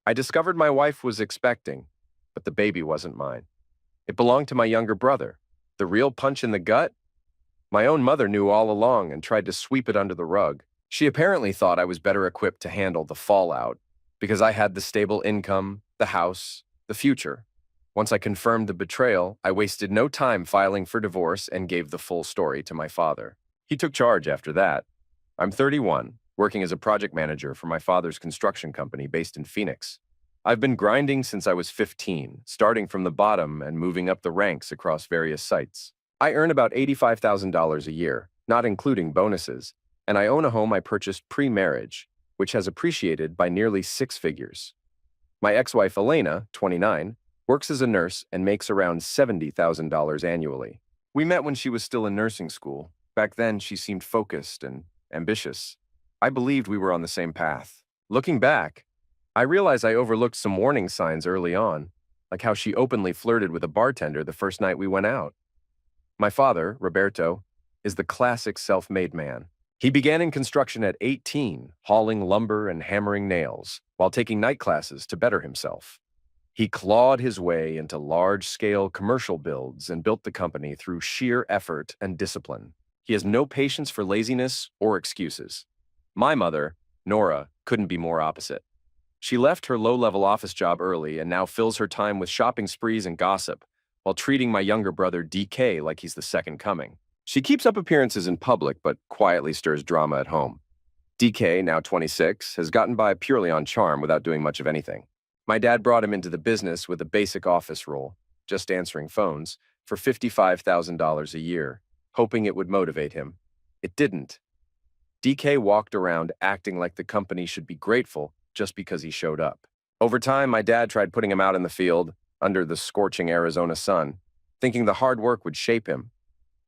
I discovered my wife was expecting, but the baby wasn't mine. It belonged to my younger brother. The real punch in the gut? My own mother knew all along and tried to sweep it under the rug. She apparently thought I was better equipped to handle the fallout because I had the stable income, the house, the future. Once I confirmed the betrayal, I wasted no time filing for divorce and gave the full story to my father. He took charge after that. I'm 31, working as a project manager for my father's construction company based in Phoenix. I've been grinding since I was 15, starting from the bottom and moving up the ranks across various sites. I earn about $85,000 a year, not including bonuses, and I own a home I purchased pre-marriage, which has appreciated by nearly six figures. My ex-wife Elena, 29, works as a nurse and makes around $70,000 annually. We met when she was still in nursing school. Back then, she seemed focused and ambitious. I believed we were on the same path. Looking back, I realize I overlooked some warning signs early on, like how she openly flirted with a bartender the first night we went out. My father, Roberto, is the classic self-made man. He began in construction at 18, hauling lumber and hammering nails, while taking night classes to better himself. He clawed his way into large-scale commercial builds and built the company through sheer effort and discipline. He has no patience for laziness or excuses. My mother, Nora, couldn't be more opposite. She left her low-level office job early and now fills her time with shopping sprees and gossip, while treating my younger brother DK like he's the second coming. She keeps up appearances in public, but quietly stirs drama at home. DK, now 26, has gotten by purely on charm without doing much of anything. My dad brought him into the business with a basic office role, just answering phones, for $55,000 a year, hoping it would motivate him. It didn't. DK walked around acting like the company should be grateful just because he showed up. Over time, my dad tried putting him out in the field, under the scorching Arizona sun, thinking the hard work would shape him.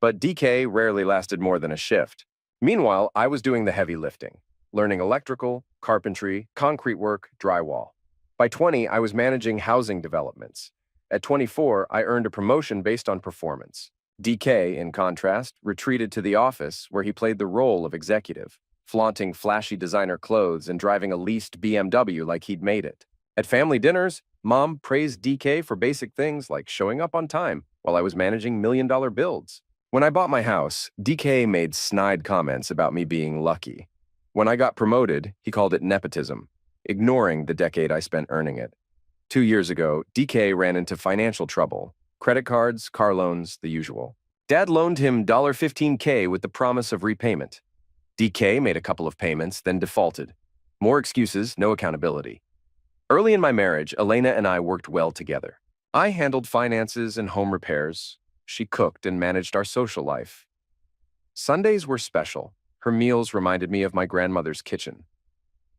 But DK rarely lasted more than a shift. Meanwhile, I was doing the heavy lifting, learning electrical, carpentry, concrete work, drywall. By 20, I was managing housing developments. At 24, I earned a promotion based on performance. DK, in contrast, retreated to the office where he played the role of executive, flaunting flashy designer clothes and driving a leased BMW like he'd made it. At family dinners, Mom praised DK for basic things like showing up on time while I was managing million-dollar builds. When I bought my house, DK made snide comments about me being lucky. When I got promoted, he called it nepotism, ignoring the decade I spent earning it. 2 years ago, DK ran into financial trouble. Credit cards, car loans, the usual. Dad loaned him $15K with the promise of repayment. DK made a couple of payments, then defaulted. More excuses, no accountability. Early in my marriage, Elena and I worked well together. I handled finances and home repairs. She cooked and managed our social life. Sundays were special. Her meals reminded me of my grandmother's kitchen.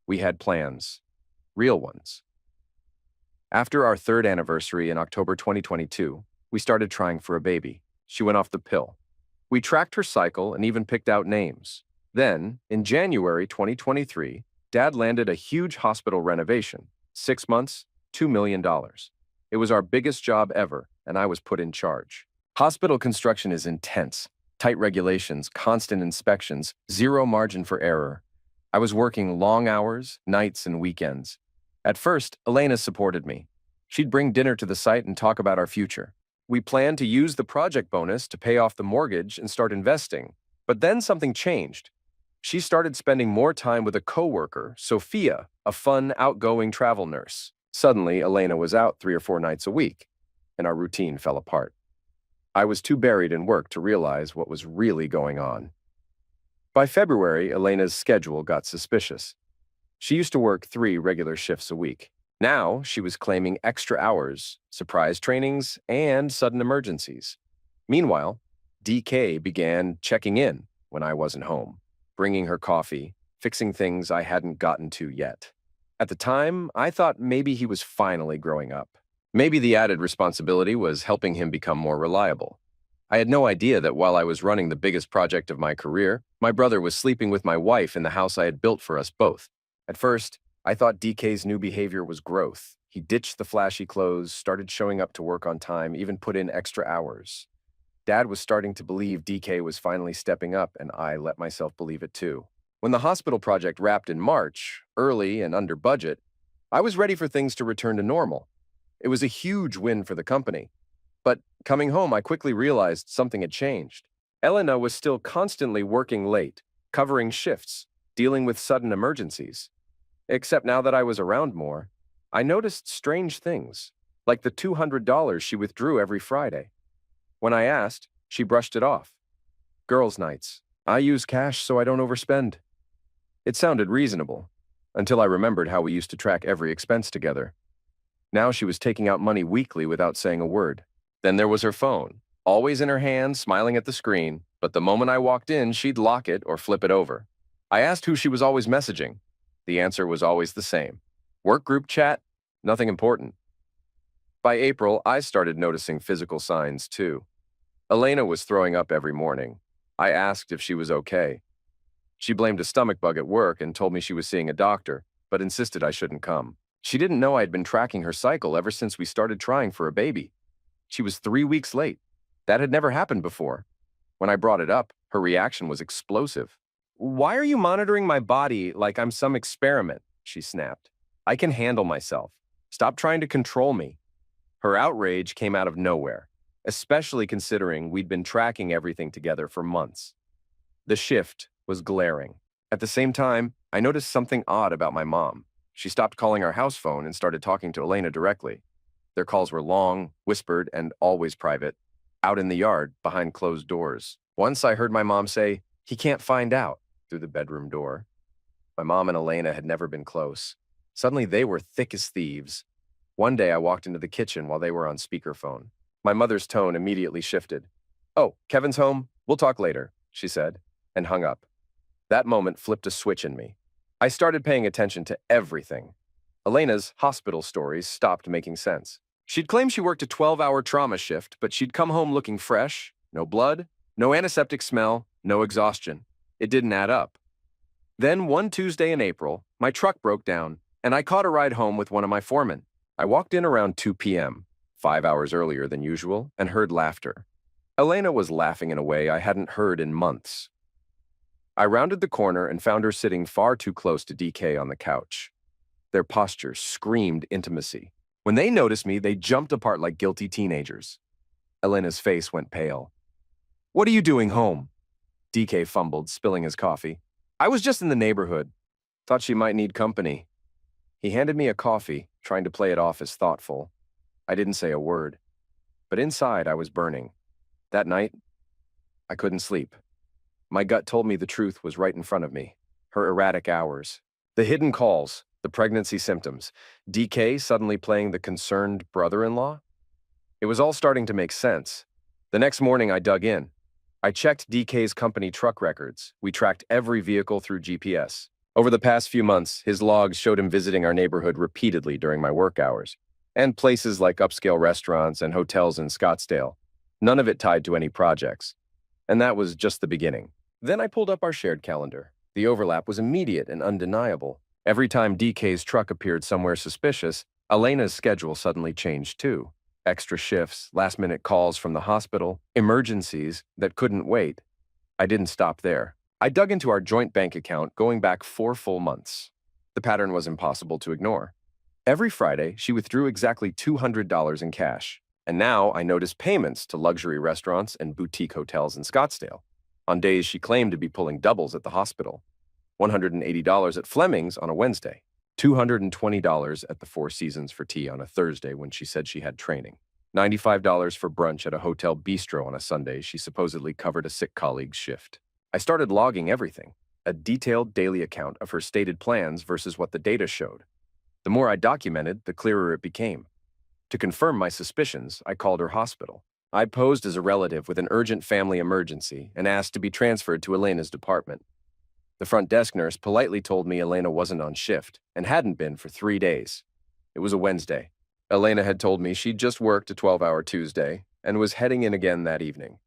We had plans, real ones. After our third anniversary in October 2022, we started trying for a baby. She went off the pill. We tracked her cycle and even picked out names. Then, in January 2023, Dad landed a huge hospital renovation. 6 months, $2 million. It was our biggest job ever, and I was put in charge. Hospital construction is intense. Tight regulations, constant inspections, zero margin for error. I was working long hours, nights, and weekends. At first, Elena supported me. She'd bring dinner to the site and talk about our future. We planned to use the project bonus to pay off the mortgage and start investing. But then something changed. She started spending more time with a coworker, Sophia, a fun, outgoing travel nurse. Suddenly, Elena was out 3 or 4 nights a week, and our routine fell apart. I was too buried in work to realize what was really going on. By February, Elena's schedule got suspicious. She used to work 3 regular shifts a week. Now, she was claiming extra hours, surprise trainings, and sudden emergencies. Meanwhile, DK began checking in when I wasn't home, bringing her coffee, fixing things I hadn't gotten to yet. At the time, I thought maybe he was finally growing up. Maybe the added responsibility was helping him become more reliable. I had no idea that while I was running the biggest project of my career, my brother was sleeping with my wife in the house I had built for us both. At first, I thought DK's new behavior was growth. He ditched the flashy clothes, started showing up to work on time, even put in extra hours. Dad was starting to believe DK was finally stepping up, and I let myself believe it too. When the hospital project wrapped in March, early and under budget, I was ready for things to return to normal. It was a huge win for the company. But coming home, I quickly realized something had changed. Elena was still constantly working late, covering shifts, dealing with sudden emergencies. Except now that I was around more, I noticed strange things, like the $200 she withdrew every Friday. When I asked, she brushed it off. Girls' nights. I use cash so I don't overspend. It sounded reasonable, until I remembered how we used to track every expense together. Now she was taking out money weekly without saying a word. Then there was her phone, always in her hand, smiling at the screen, but the moment I walked in, she'd lock it or flip it over. I asked who she was always messaging. The answer was always the same. Work group chat, nothing important. By April, I started noticing physical signs too. Elena was throwing up every morning. I asked if she was okay. She blamed a stomach bug at work and told me she was seeing a doctor, but insisted I shouldn't come. She didn't know I had been tracking her cycle ever since we started trying for a baby. She was 3 weeks late. That had never happened before. When I brought it up, her reaction was explosive. "Why are you monitoring my body like I'm some experiment?" she snapped. "I can handle myself. Stop trying to control me." Her outrage came out of nowhere, especially considering we'd been tracking everything together for months. The shift was glaring. At the same time, I noticed something odd about my mom. She stopped calling our house phone and started talking to Elena directly. Their calls were long, whispered, and always private, out in the yard, behind closed doors. Once I heard my mom say, "He can't find out," through the bedroom door. My mom and Elena had never been close. Suddenly, they were thick as thieves. One day, I walked into the kitchen while they were on speakerphone. My mother's tone immediately shifted. "Oh, Kevin's home? We'll talk later," she said, and hung up. That moment flipped a switch in me. I started paying attention to everything. Elena's hospital stories stopped making sense. She'd claim she worked a 12-hour trauma shift, but she'd come home looking fresh, no blood, no antiseptic smell, no exhaustion. It didn't add up. Then one Tuesday in April, my truck broke down, and I caught a ride home with one of my foremen. I walked in around 2 p.m., 5 hours earlier than usual, and heard laughter. Elena was laughing in a way I hadn't heard in months. I rounded the corner and found her sitting far too close to DK on the couch. Their posture screamed intimacy. When they noticed me, they jumped apart like guilty teenagers. Elena's face went pale. "What are you doing home?" DK fumbled, spilling his coffee. "I was just in the neighborhood. Thought she might need company." He handed me a coffee, trying to play it off as thoughtful. I didn't say a word. But inside, I was burning. That night, I couldn't sleep. My gut told me the truth was right in front of me. Her erratic hours. The hidden calls. The pregnancy symptoms. DK suddenly playing the concerned brother-in-law? It was all starting to make sense. The next morning, I dug in. I checked DK's company truck records. We tracked every vehicle through GPS. Over the past few months, his logs showed him visiting our neighborhood repeatedly during my work hours, and places like upscale restaurants and hotels in Scottsdale. None of it tied to any projects. And that was just the beginning. Then I pulled up our shared calendar. The overlap was immediate and undeniable. Every time DK's truck appeared somewhere suspicious, Elena's schedule suddenly changed too. Extra shifts, last-minute calls from the hospital, emergencies that couldn't wait. I didn't stop there. I dug into our joint bank account going back 4 full months. The pattern was impossible to ignore. Every Friday, she withdrew exactly $200 in cash. And now I noticed payments to luxury restaurants and boutique hotels in Scottsdale. On days she claimed to be pulling doubles at the hospital. $180 at Fleming's on a Wednesday. $220 at the Four Seasons for tea on a Thursday when she said she had training. $95 for brunch at a hotel bistro on a Sunday she supposedly covered a sick colleague's shift. I started logging everything, a detailed daily account of her stated plans versus what the data showed. The more I documented, the clearer it became. To confirm my suspicions, I called her hospital. I posed as a relative with an urgent family emergency and asked to be transferred to Elena's department. The front desk nurse politely told me Elena wasn't on shift and hadn't been for 3 days. It was a Wednesday. Elena had told me she'd just worked a 12-hour Tuesday and was heading in again that evening.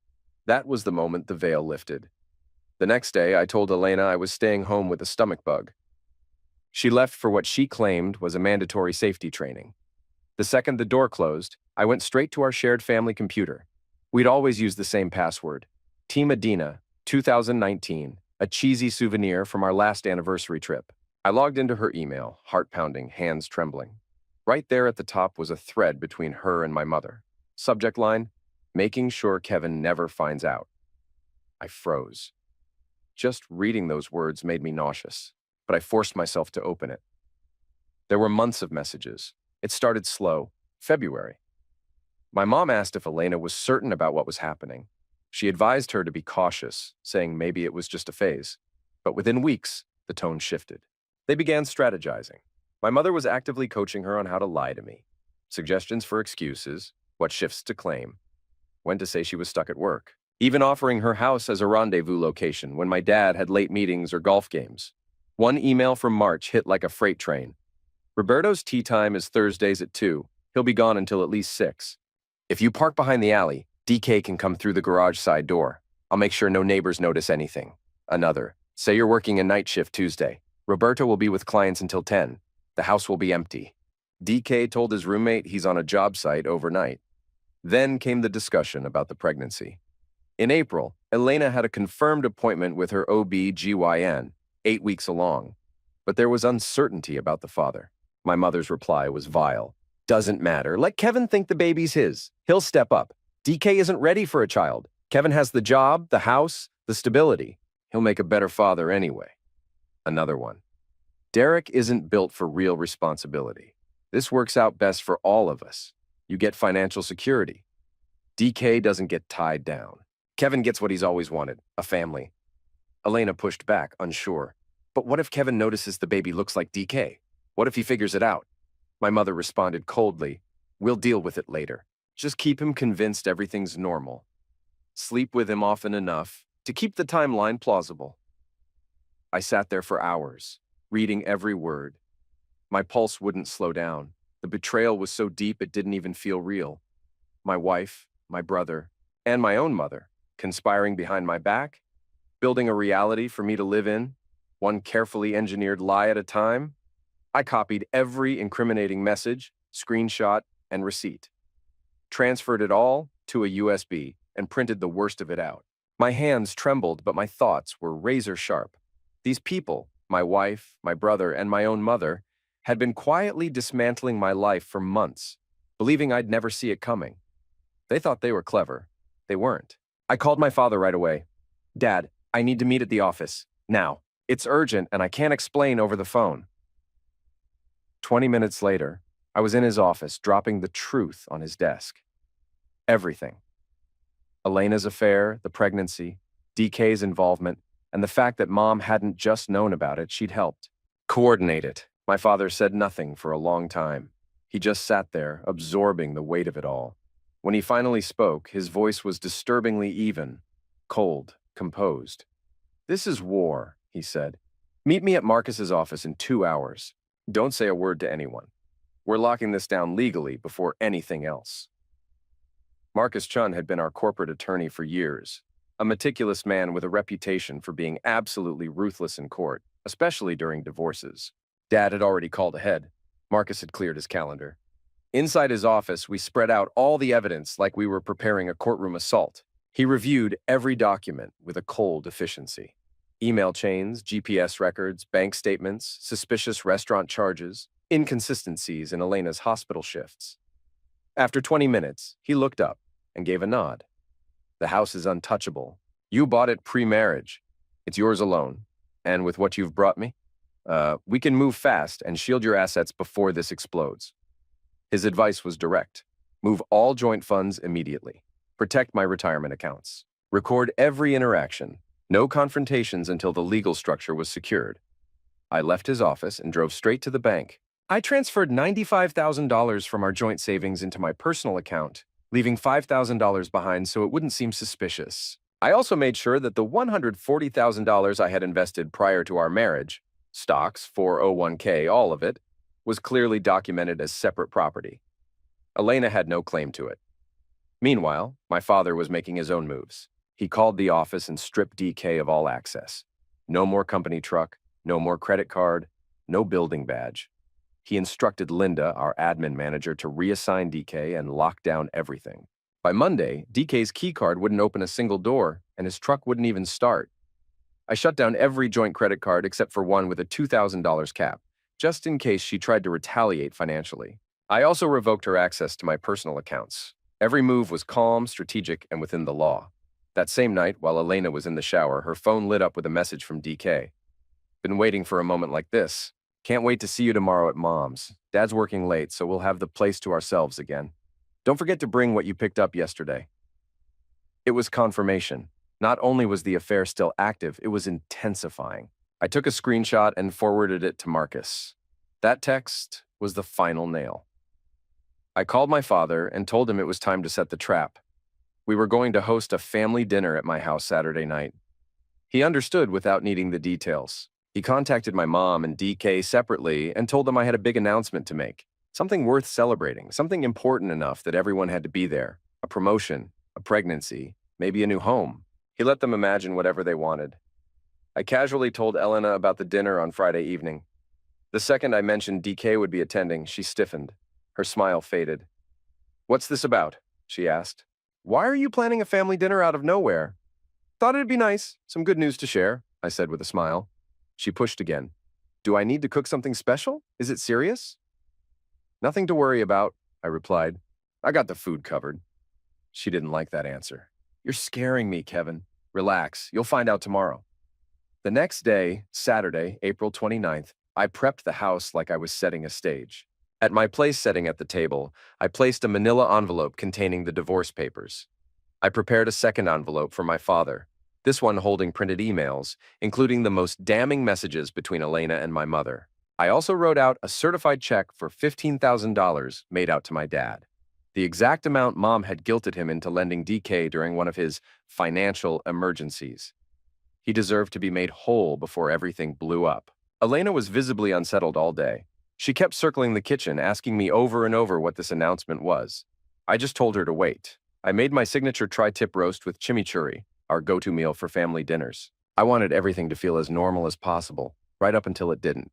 That was the moment the veil lifted. The next day, I told Elena I was staying home with a stomach bug. She left for what she claimed was a mandatory safety training. The second the door closed, I went straight to our shared family computer. We'd always used the same password. Team Adina, 2019, a cheesy souvenir from our last anniversary trip. I logged into her email, heart pounding, hands trembling. Right there at the top was a thread between her and my mother. Subject line, making sure Kevin never finds out. I froze. Just reading those words made me nauseous, but I forced myself to open it. There were months of messages. It started slow, February. My mom asked if Elena was certain about what was happening. She advised her to be cautious, saying maybe it was just a phase. But within weeks, the tone shifted. They began strategizing. My mother was actively coaching her on how to lie to me. Suggestions for excuses, what shifts to claim, when to say she was stuck at work, even offering her house as a rendezvous location when my dad had late meetings or golf games. One email from March hit like a freight train. Roberto's tea time is Thursdays at 2. He'll be gone until at least 6. If you park behind the alley, DK can come through the garage side door. I'll make sure no neighbors notice anything. Another. Say you're working a night shift Tuesday. Roberto will be with clients until 10. The house will be empty. DK told his roommate he's on a job site overnight. Then came the discussion about the pregnancy. In April, Elena had a confirmed appointment with her OB/GYN, 8 weeks along. But there was uncertainty about the father. My mother's reply was vile. Doesn't matter. Let Kevin think the baby's his. He'll step up. DK isn't ready for a child. Kevin has the job, the house, the stability. He'll make a better father anyway. Another one. Derek isn't built for real responsibility. This works out best for all of us. You get financial security. DK doesn't get tied down. Kevin gets what he's always wanted, a family. Elena pushed back, unsure. But what if Kevin notices the baby looks like DK? What if he figures it out? My mother responded coldly, we'll deal with it later. Just keep him convinced everything's normal. Sleep with him often enough to keep the timeline plausible. I sat there for hours, reading every word. My pulse wouldn't slow down. The betrayal was so deep it didn't even feel real. My wife, my brother, and my own mother, conspiring behind my back, building a reality for me to live in, one carefully engineered lie at a time. I copied every incriminating message, screenshot, and receipt, transferred it all to a USB, and printed the worst of it out. My hands trembled, but my thoughts were razor sharp. These people, my wife, my brother, and my own mother, had been quietly dismantling my life for months, believing I'd never see it coming. They thought they were clever. They weren't. I called my father right away. Dad, I need to meet at the office. Now. It's urgent, and I can't explain over the phone. 20 minutes later, I was in his office, dropping the truth on his desk. Everything. Elena's affair, the pregnancy, DK's involvement, and the fact that Mom hadn't just known about it, she'd helped. Coordinate it. My father said nothing for a long time. He just sat there, absorbing the weight of it all. When he finally spoke, his voice was disturbingly even, cold, composed. This is war, he said. Meet me at Marcus's office in 2 hours. Don't say a word to anyone. We're locking this down legally before anything else. Marcus Chun had been our corporate attorney for years, a meticulous man with a reputation for being absolutely ruthless in court, especially during divorces. Dad had already called ahead. Marcus had cleared his calendar. Inside his office, we spread out all the evidence like we were preparing a courtroom assault. He reviewed every document with a cold efficiency. Email chains, GPS records, bank statements, suspicious restaurant charges, inconsistencies in Elena's hospital shifts. After 20 minutes, he looked up and gave a nod. The house is untouchable. You bought it pre-marriage. It's yours alone. And with what you've brought me, we can move fast and shield your assets before this explodes. His advice was direct. Move all joint funds immediately. Protect my retirement accounts. Record every interaction. No confrontations until the legal structure was secured. I left his office and drove straight to the bank. I transferred $95,000 from our joint savings into my personal account, leaving $5,000 behind so it wouldn't seem suspicious. I also made sure that the $140,000 I had invested prior to our marriage, stocks, 401k, all of it, was clearly documented as separate property. Elena had no claim to it. Meanwhile, my father was making his own moves. He called the office and stripped DK of all access. No more company truck, no more credit card, no building badge. He instructed Linda, our admin manager, to reassign DK and lock down everything. By Monday, DK's key card wouldn't open a single door, and his truck wouldn't even start. I shut down every joint credit card except for one with a $2,000 cap, just in case she tried to retaliate financially. I also revoked her access to my personal accounts. Every move was calm, strategic, and within the law. That same night, while Elena was in the shower, her phone lit up with a message from DK. Been waiting for a moment like this. Can't wait to see you tomorrow at Mom's. Dad's working late, so we'll have the place to ourselves again. Don't forget to bring what you picked up yesterday. It was confirmation. Not only was the affair still active, it was intensifying. I took a screenshot and forwarded it to Marcus. That text was the final nail. I called my father and told him it was time to set the trap. We were going to host a family dinner at my house Saturday night. He understood without needing the details. He contacted my mom and DK separately and told them I had a big announcement to make. Something worth celebrating, something important enough that everyone had to be there. A promotion, a pregnancy, maybe a new home. He let them imagine whatever they wanted. I casually told Elena about the dinner on Friday evening. The second I mentioned DK would be attending, she stiffened. Her smile faded. "What's this about?" she asked. "Why are you planning a family dinner out of nowhere?" "Thought it'd be nice, some good news to share," I said with a smile. She pushed again. "Do I need to cook something special? Is it serious?" "Nothing to worry about," I replied. "I got the food covered." She didn't like that answer. "You're scaring me, Kevin. Relax, you'll find out tomorrow." The next day, Saturday, April 29th, I prepped the house like I was setting a stage. At my place setting at the table, I placed a manila envelope containing the divorce papers. I prepared a second envelope for my father, this one holding printed emails, including the most damning messages between Elena and my mother. I also wrote out a certified check for $15,000 made out to my dad, the exact amount Mom had guilted him into lending DK during one of his financial emergencies. He deserved to be made whole before everything blew up. Elena was visibly unsettled all day. She kept circling the kitchen, asking me over and over what this announcement was. I just told her to wait. I made my signature tri-tip roast with chimichurri, our go-to meal for family dinners. I wanted everything to feel as normal as possible, right up until it didn't.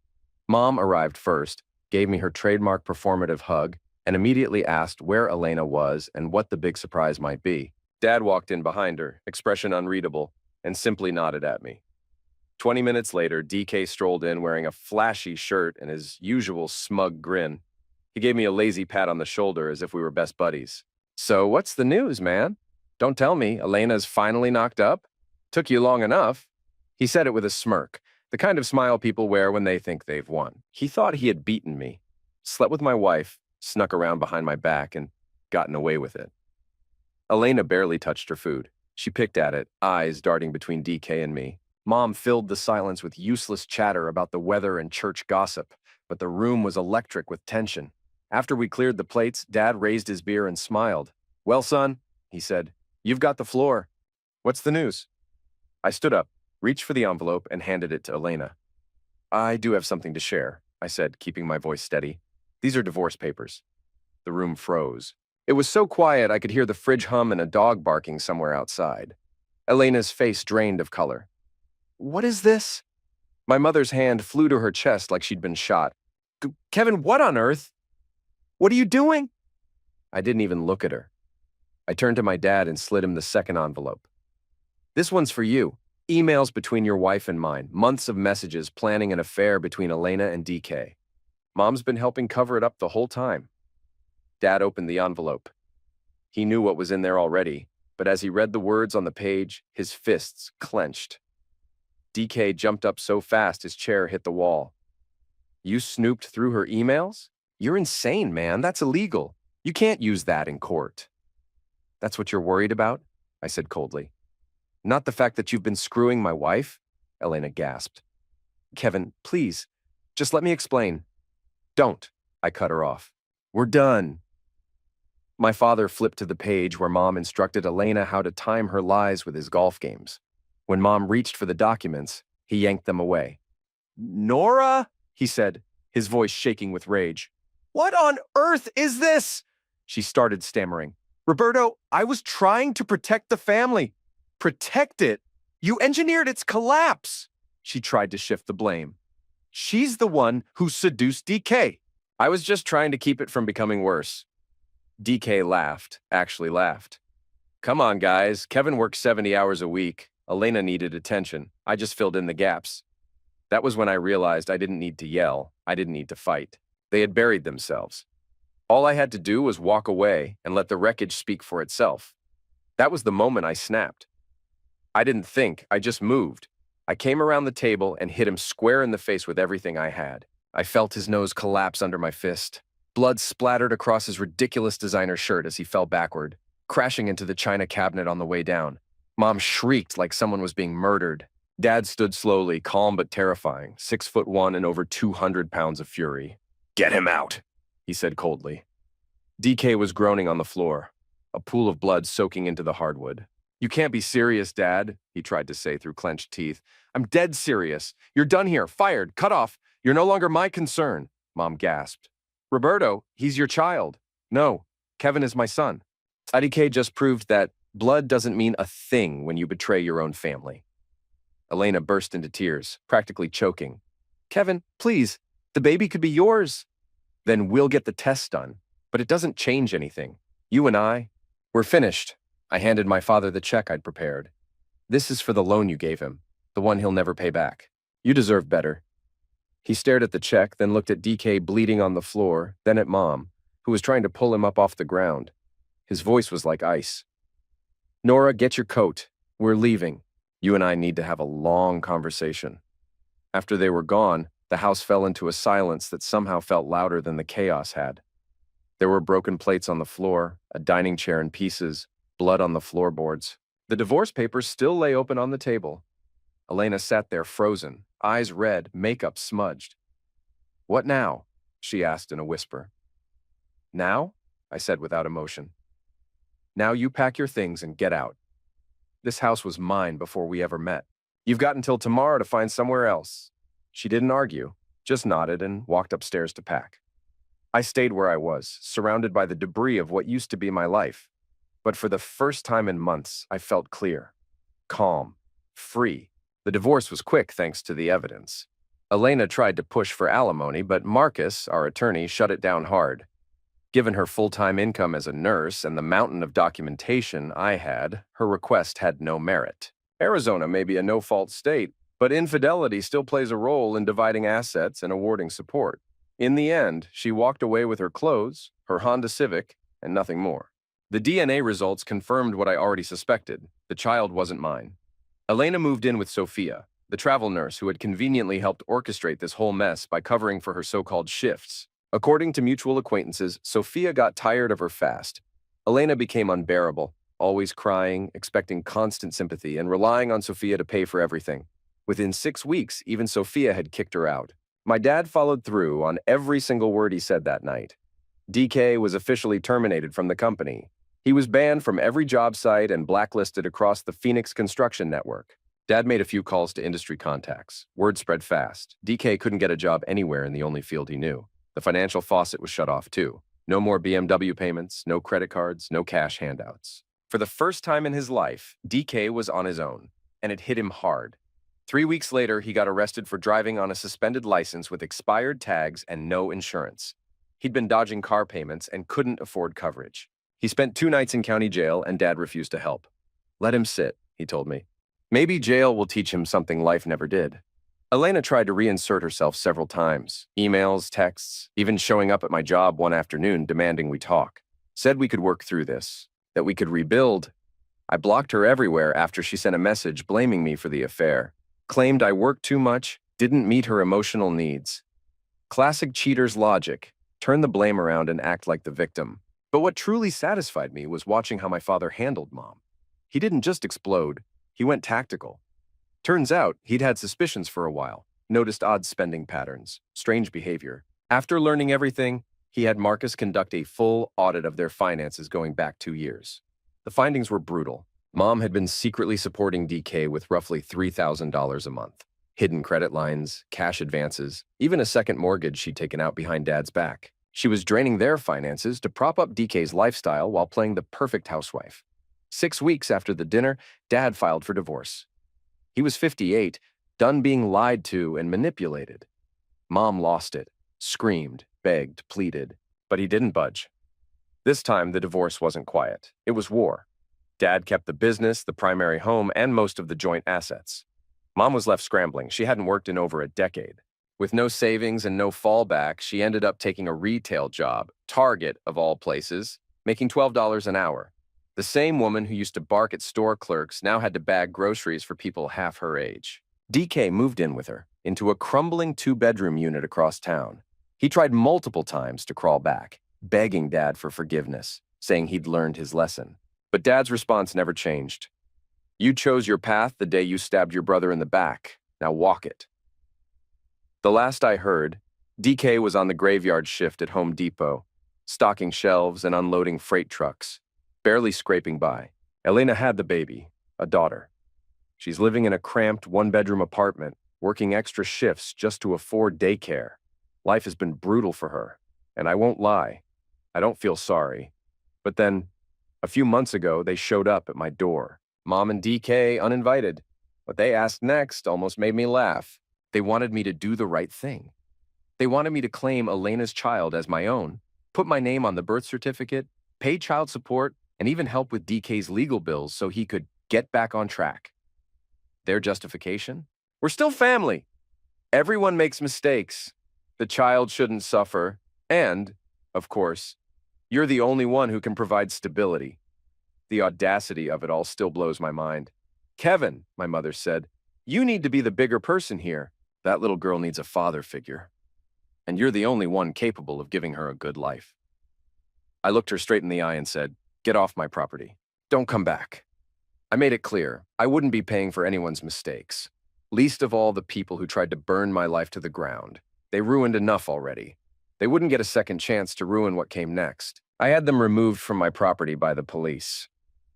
Mom arrived first, gave me her trademark performative hug, and immediately asked where Elena was and what the big surprise might be. Dad walked in behind her, expression unreadable, and simply nodded at me. 20 minutes later, DK strolled in wearing a flashy shirt and his usual smug grin. He gave me a lazy pat on the shoulder as if we were best buddies. "So what's the news, man? Don't tell me Elena's finally knocked up? Took you long enough." He said it with a smirk, the kind of smile people wear when they think they've won. He thought he had beaten me, slept with my wife, snuck around behind my back, and gotten away with it. Elena barely touched her food. She picked at it, eyes darting between DK and me. Mom filled the silence with useless chatter about the weather and church gossip, but the room was electric with tension. After we cleared the plates, Dad raised his beer and smiled. "Well, son," he said, "you've got the floor. What's the news?" I stood up, reached for the envelope, and handed it to Elena. "I do have something to share," I said, keeping my voice steady. "These are divorce papers." The room froze. It was so quiet I could hear the fridge hum and a dog barking somewhere outside. Elena's face drained of color. "What is this?" My mother's hand flew to her chest like she'd been shot. "Kevin, what on earth? What are you doing?" I didn't even look at her. I turned to my dad and slid him the second envelope. "This one's for you. Emails between your wife and mine. Months of messages planning an affair between Elena and DK. Mom's been helping cover it up the whole time." Dad opened the envelope. He knew what was in there already, but as he read the words on the page, his fists clenched. DK jumped up so fast his chair hit the wall. "You snooped through her emails? You're insane, man. That's illegal. You can't use that in court." "That's what you're worried about?" I said coldly. "Not the fact that you've been screwing my wife?" Elena gasped. "Kevin, please, just let me explain." "Don't," I cut her off. "We're done." My father flipped to the page where Mom instructed Elena how to time her lies with his golf games. When Mom reached for the documents, he yanked them away. "Nora," he said, his voice shaking with rage. "What on earth is this?" She started stammering. "Roberto, I was trying to protect the family." "Protect it? You engineered its collapse." She tried to shift the blame. "She's the one who seduced DK. I was just trying to keep it from becoming worse." DK laughed, actually laughed. "Come on, guys. Kevin works 70 hours a week. Elena needed attention. I just filled in the gaps. That was when I realized I didn't need to yell. I didn't need to fight. They had buried themselves. All I had to do was walk away and let the wreckage speak for itself. That was the moment I snapped. I didn't think, I just moved. I came around the table and hit him square in the face with everything I had. I felt his nose collapse under my fist. Blood splattered across his ridiculous designer shirt as he fell backward, crashing into the china cabinet on the way down. Mom shrieked like someone was being murdered. Dad stood slowly, calm but terrifying, 6'1" and over 200 pounds of fury. "Get him out," he said coldly. DK was groaning on the floor, a pool of blood soaking into the hardwood. "You can't be serious, Dad," he tried to say through clenched teeth. "I'm dead serious. You're done here, fired, cut off. You're no longer my concern," Mom gasped. "Roberto, he's your child." "No, Kevin is my son." IDK just proved that blood doesn't mean a thing when you betray your own family. Elena burst into tears, practically choking. "Kevin, please, the baby could be yours." "Then we'll get the test done, but it doesn't change anything. You and I, we're finished." I handed my father the check I'd prepared. "This is for the loan you gave him, the one he'll never pay back. You deserve better." He stared at the check, then looked at DK bleeding on the floor, then at Mom, who was trying to pull him up off the ground. His voice was like ice. "Nora, get your coat. We're leaving. You and I need to have a long conversation." After they were gone, the house fell into a silence that somehow felt louder than the chaos had. There were broken plates on the floor, a dining chair in pieces, blood on the floorboards. The divorce papers still lay open on the table. Elena sat there frozen, eyes red, makeup smudged. "What now?" she asked in a whisper. "Now?" I said without emotion. "Now you pack your things and get out. This house was mine before we ever met. You've got until tomorrow to find somewhere else." She didn't argue, just nodded and walked upstairs to pack. I stayed where I was, surrounded by the debris of what used to be my life. But for the first time in months, I felt clear, calm, free. The divorce was quick thanks to the evidence. Elena tried to push for alimony, but Marcus, our attorney, shut it down hard. Given her full-time income as a nurse and the mountain of documentation I had, her request had no merit. Arizona may be a no-fault state, but infidelity still plays a role in dividing assets and awarding support. In the end, she walked away with her clothes, her Honda Civic, and nothing more. The DNA results confirmed what I already suspected. The child wasn't mine. Elena moved in with Sophia, the travel nurse who had conveniently helped orchestrate this whole mess by covering for her so-called shifts. According to mutual acquaintances, Sophia got tired of her fast. Elena became unbearable, always crying, expecting constant sympathy, and relying on Sophia to pay for everything. Within 6 weeks, even Sophia had kicked her out. My dad followed through on every single word he said that night. DK was officially terminated from the company. He was banned from every job site and blacklisted across the Phoenix construction network. Dad made a few calls to industry contacts. Word spread fast. DK couldn't get a job anywhere in the only field he knew. The financial faucet was shut off too. No more BMW payments, no credit cards, no cash handouts. For the first time in his life, DK was on his own, and it hit him hard. 3 weeks later, he got arrested for driving on a suspended license with expired tags and no insurance. He'd been dodging car payments and couldn't afford coverage. He spent 2 nights in county jail, and Dad refused to help. "Let him sit," he told me. "Maybe jail will teach him something life never did." Elena tried to reinsert herself several times. Emails, texts, even showing up at my job one afternoon demanding we talk. Said we could work through this, that we could rebuild. I blocked her everywhere after she sent a message blaming me for the affair. Claimed I worked too much, didn't meet her emotional needs. Classic cheater's logic. Turn the blame around and act like the victim. But what truly satisfied me was watching how my father handled Mom. He didn't just explode, he went tactical. Turns out, he'd had suspicions for a while, noticed odd spending patterns, strange behavior. After learning everything, he had Marcus conduct a full audit of their finances going back 2 years. The findings were brutal. Mom had been secretly supporting DK with roughly $3,000 a month. Hidden credit lines, cash advances, even a second mortgage she'd taken out behind Dad's back. She was draining their finances to prop up DK's lifestyle while playing the perfect housewife. 6 weeks after the dinner, Dad filed for divorce. He was 58, done being lied to and manipulated. Mom lost it, screamed, begged, pleaded, but he didn't budge. This time, the divorce wasn't quiet. It was war. Dad kept the business, the primary home, and most of the joint assets. Mom was left scrambling. She hadn't worked in over a decade. With no savings and no fallback, she ended up taking a retail job, Target of all places, making $12 an hour. The same woman who used to bark at store clerks now had to bag groceries for people half her age. DK moved in with her, into a crumbling two-bedroom unit across town. He tried multiple times to crawl back, begging Dad for forgiveness, saying he'd learned his lesson. But Dad's response never changed. You chose your path the day you stabbed your brother in the back. Now walk it. The last I heard, DK was on the graveyard shift at Home Depot, stocking shelves and unloading freight trucks, barely scraping by. Elena had the baby, a daughter. She's living in a cramped one-bedroom apartment, working extra shifts just to afford daycare. Life has been brutal for her, and I won't lie, I don't feel sorry. But then, a few months ago, they showed up at my door. Mom and DK uninvited. What they asked next almost made me laugh. They wanted me to do the right thing. They wanted me to claim Elena's child as my own, put my name on the birth certificate, pay child support, and even help with DK's legal bills so he could get back on track. Their justification? We're still family. Everyone makes mistakes. The child shouldn't suffer. And, of course, you're the only one who can provide stability. The audacity of it all still blows my mind. Kevin, my mother said, you need to be the bigger person here. That little girl needs a father figure. And you're the only one capable of giving her a good life. I looked her straight in the eye and said, get off my property. Don't come back. I made it clear I wouldn't be paying for anyone's mistakes, least of all the people who tried to burn my life to the ground. They ruined enough already. They wouldn't get a second chance to ruin what came next. I had them removed from my property by the police.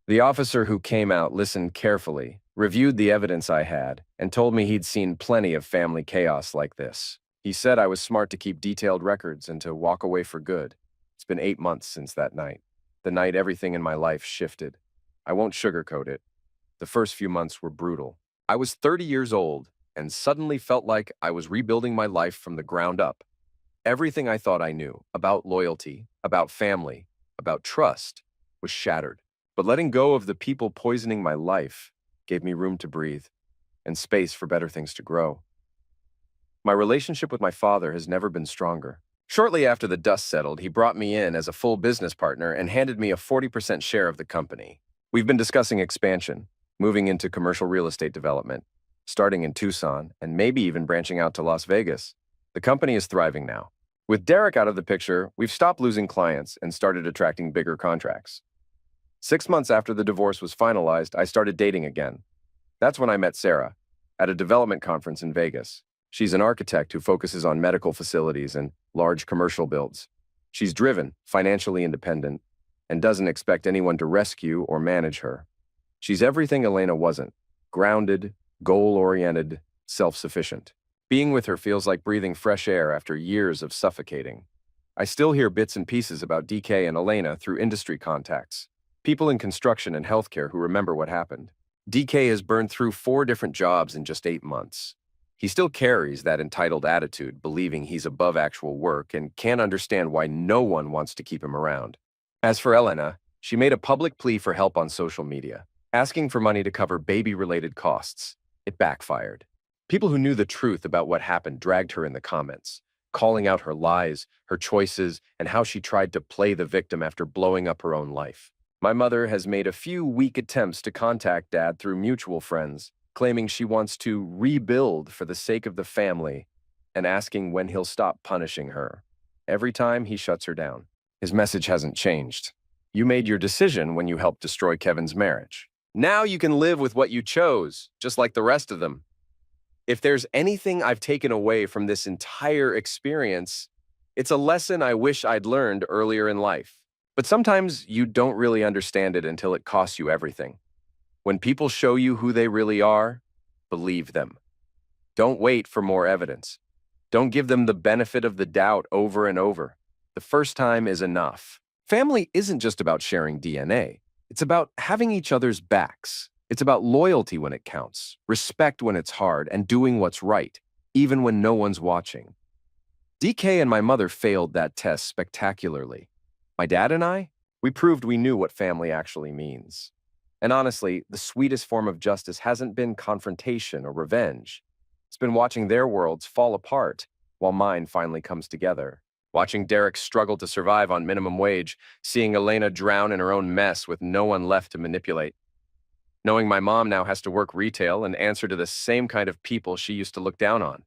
The officer who came out listened carefully, reviewed the evidence I had, and told me he'd seen plenty of family chaos like this. He said I was smart to keep detailed records and to walk away for good. It's been 8 months since that night. The night everything in my life shifted. I won't sugarcoat it. The first few months were brutal. I was 30 years old and suddenly felt like I was rebuilding my life from the ground up. Everything I thought I knew about loyalty, about family, about trust was shattered. But letting go of the people poisoning my life gave me room to breathe and space for better things to grow. My relationship with my father has never been stronger. Shortly after the dust settled, he brought me in as a full business partner and handed me a 40% share of the company. We've been discussing expansion, moving into commercial real estate development, starting in Tucson, and maybe even branching out to Las Vegas. The company is thriving now. With Derek out of the picture, we've stopped losing clients and started attracting bigger contracts. 6 months after the divorce was finalized, I started dating again. That's when I met Sarah at a development conference in Vegas. She's an architect who focuses on medical facilities and large commercial builds. She's driven, financially independent, and doesn't expect anyone to rescue or manage her. She's everything Elena wasn't: grounded, goal-oriented, self-sufficient. Being with her feels like breathing fresh air after years of suffocating. I still hear bits and pieces about DK and Elena through industry contacts. People in construction and healthcare who remember what happened. DK has burned through 4 different jobs in just 8 months. He still carries that entitled attitude, believing he's above actual work, and can't understand why no one wants to keep him around. As for Elena, she made a public plea for help on social media, asking for money to cover baby-related costs. It backfired. People who knew the truth about what happened dragged her in the comments, calling out her lies, her choices, and how she tried to play the victim after blowing up her own life. My mother has made a few weak attempts to contact Dad through mutual friends, claiming she wants to rebuild for the sake of the family and asking when he'll stop punishing her. Every time he shuts her down. His message hasn't changed. You made your decision when you helped destroy Kevin's marriage. Now you can live with what you chose, just like the rest of them. If there's anything I've taken away from this entire experience, it's a lesson I wish I'd learned earlier in life. But sometimes you don't really understand it until it costs you everything. When people show you who they really are, believe them. Don't wait for more evidence. Don't give them the benefit of the doubt over and over. The first time is enough. Family isn't just about sharing DNA. It's about having each other's backs. It's about loyalty when it counts, respect when it's hard, and doing what's right, even when no one's watching. DK and my mother failed that test spectacularly. My dad and I, we proved we knew what family actually means. And honestly, the sweetest form of justice hasn't been confrontation or revenge. It's been watching their worlds fall apart while mine finally comes together. Watching Derek struggle to survive on minimum wage, seeing Elena drown in her own mess with no one left to manipulate. Knowing my mom now has to work retail and answer to the same kind of people she used to look down on.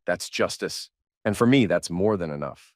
That's justice. And for me, that's more than enough.